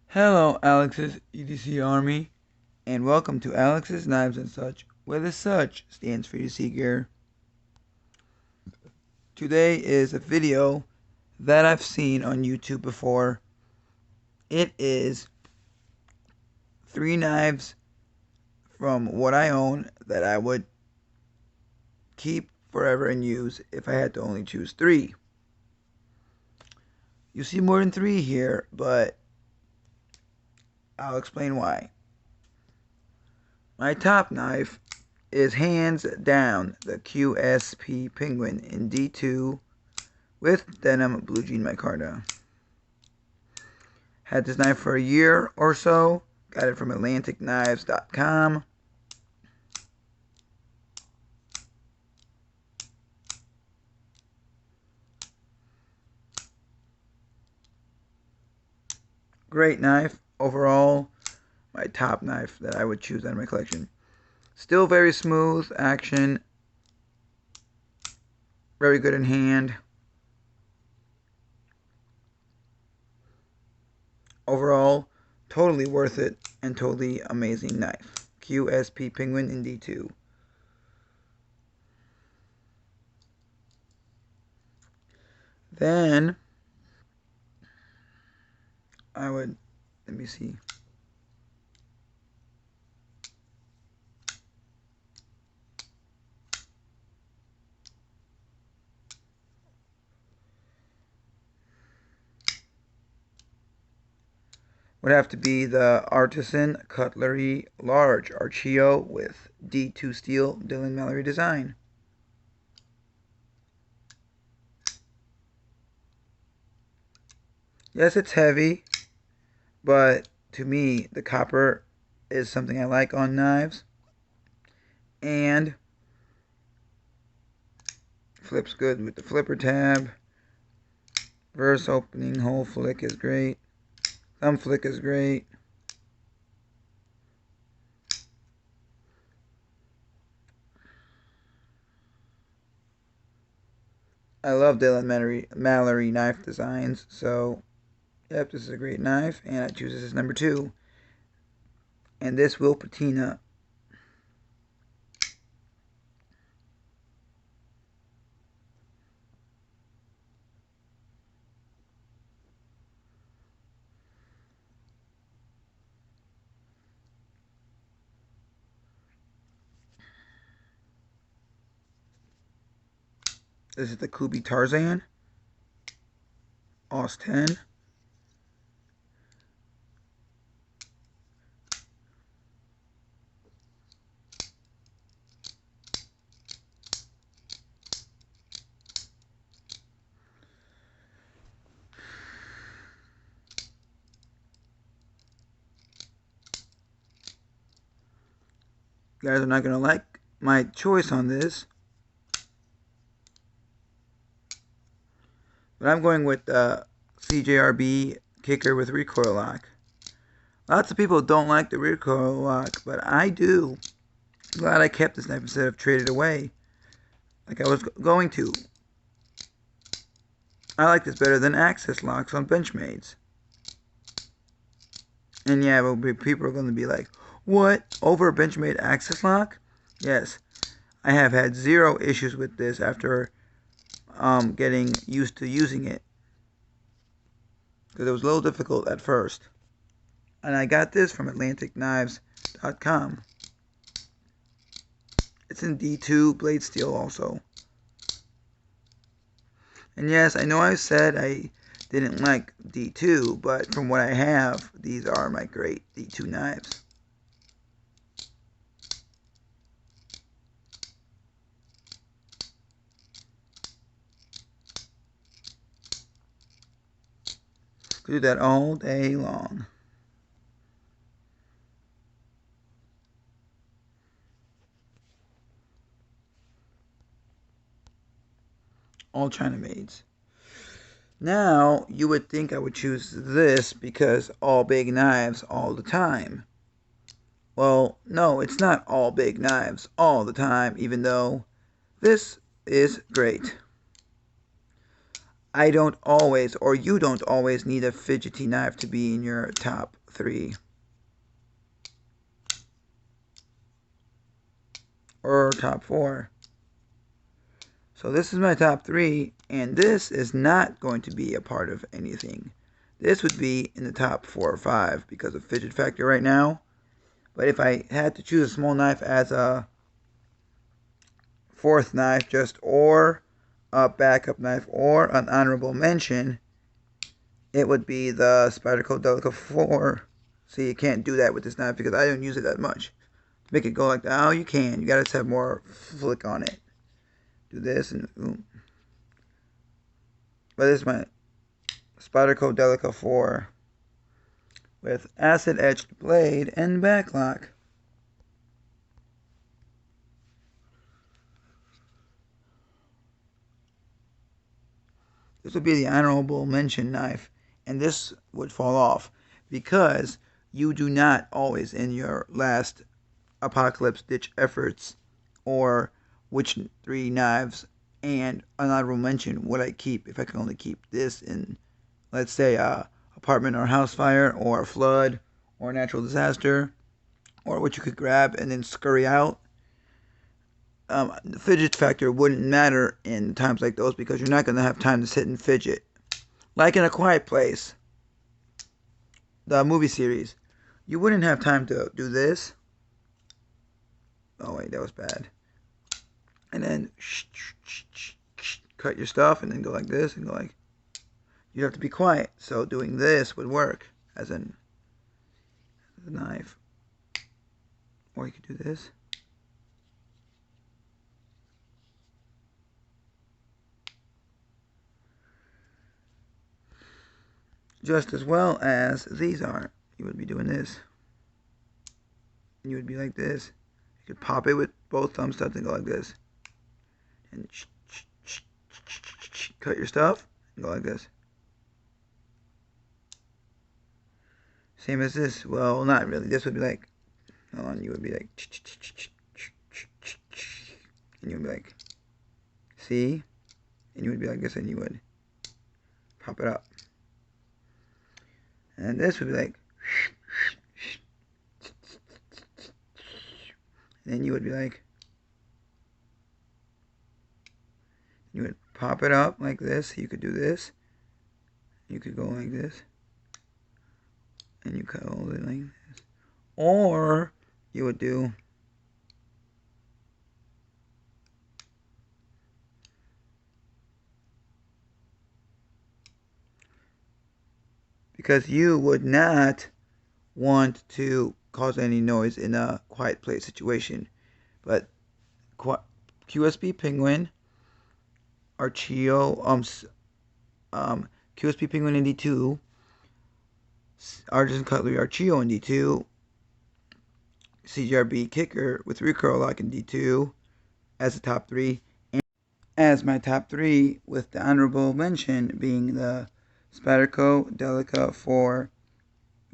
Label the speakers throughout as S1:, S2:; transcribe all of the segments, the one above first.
S1: Hello, Alex's EDC Army, and welcome to Alex's Knives and Such, where the such stands for EDC gear. Today is a video that I've seen on YouTube before. It is 3 knives from what I own that I would keep forever and use if I had to only choose 3. You see more than 3 here, but I'll explain why. My top knife is hands down the QSP Penguin in D2 with denim blue jean micarta. Had this knife for a year or so. Got it from AtlanticKnives.com. Great knife. Overall, my top knife that I would choose out of my collection. Still very smooth action. Very good in hand. Overall, totally worth it and totally amazing knife. QSP Penguin in D2. Then I would, let me see. Would have to be the Artisan Cutlery Large Archeo with D2 steel Dylan Mallory design. Yes, it's heavy, but to me, the copper is something I like on knives. And flips good with the flipper tab. Verse opening hole flick is great. Thumb flick is great. I love Dylan Mallory knife designs, so yep, this is a great knife, and I choose this as number 2. And this will patina. This is the Kubi Tarzan. Aus 10. You guys are not going to like my choice on this, but I'm going with the CJRB kicker with recoil lock. Lots of people don't like the recoil lock, but I do. Glad I kept this knife instead of traded away like I was going to. I like this better than access locks on Benchmades. And yeah, people are going to be like, what? Over a Benchmade access lock? Yes. I have had 0 issues with this after getting used to using it. Because it was a little difficult at first. And I got this from AtlanticKnives.com. It's in D2 blade steel also. And yes, I know I said I didn't like D2, but from what I have, these are my great D2 knives. Do that all day long. All China mades. Now, you would think I would choose this because all big knives all the time. Well, no, it's not all big knives all the time, even though this is great. I don't always, or you don't always, need a fidgety knife to be in your top 3 or top 4. So this is my top 3, and this is not going to be a part of anything. This would be in the top 4 or 5 because of fidget factor right now. But if I had to choose a small knife as a 4th knife, or a backup knife, or an honorable mention, it would be the Spyderco Delica 4. See, you can't do that with this knife because I don't use it that much. To make it go like that, oh, you can. You gotta have more flick on it. Do this and boom. But this is my Spyderco Delica 4 with acid etched blade and backlock. This would be the honorable mention knife, and this would fall off because you do not always, in your last apocalypse ditch efforts, or which 3 knives and an honorable mention would I keep if I could only keep this in, let's say, a apartment or house fire or a flood or a natural disaster, or what you could grab and then scurry out. The fidget factor wouldn't matter in times like those because you're not going to have time to sit and fidget. Like in A Quiet Place, the movie series, you wouldn't have time to do this. Oh wait, that was bad. And then cut your stuff and then go like this and go like. You have to be quiet. So doing this would work as in the knife. Or you could do this. Just as well as these are. You would be doing this. And you would be like this. You could pop it with both thumb studs and go like this. And cut your stuff and go like this. Same as this. Well, not really. This would be like, hold on, you would be like, and you would be like, see? And you would be like this and you would pop it up. And this would be like, and then you would be like, you would pop it up like this. You could do this. You could go like this. And you could hold it like this. Or you would do because you would not want to cause any noise in a quiet place situation. But QSP Penguin, Archeo, QSP Penguin in D2, Artisan Cutlery Archeo in D2, CGRB Kicker with recoil lock in D2 as the top 3, and as my top 3 with the honorable mention being the Spyderco Delica 4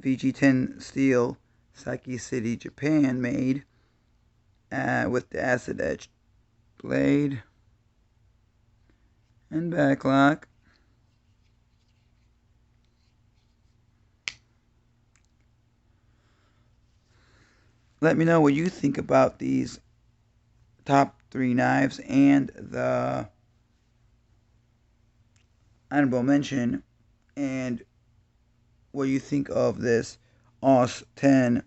S1: VG10 Steel Saki City, Japan made with the acid etched blade and backlock. Let me know what you think about these top 3 knives and the honorable mention, and what you think of this OS 10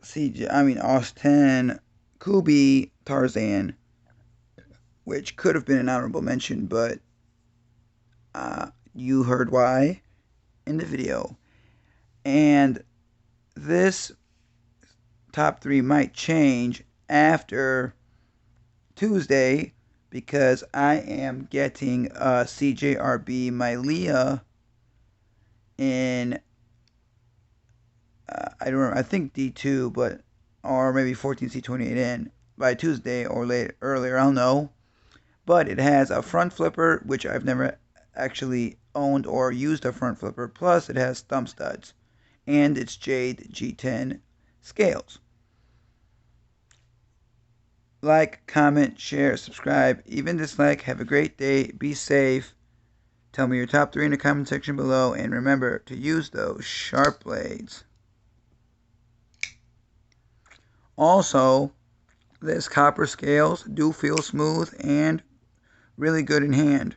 S1: OS 10 Kubi Tarzan, which could have been an honorable mention, but you heard why in the video. And this top 3 might change after Tuesday because I am getting a CJRB Mylea in I don't remember, I think D2, but or maybe 14C28N by Tuesday or earlier, I don't know. But it has a front flipper, which I've never actually owned or used a front flipper. Plus, it has thumb studs, and its Jade G10 scales. Like, comment, share, subscribe, even dislike. Have a great day. Be safe. Tell me your top 3 in the comment section below, and remember to use those sharp blades. Also, this copper scales do feel smooth and really good in hand.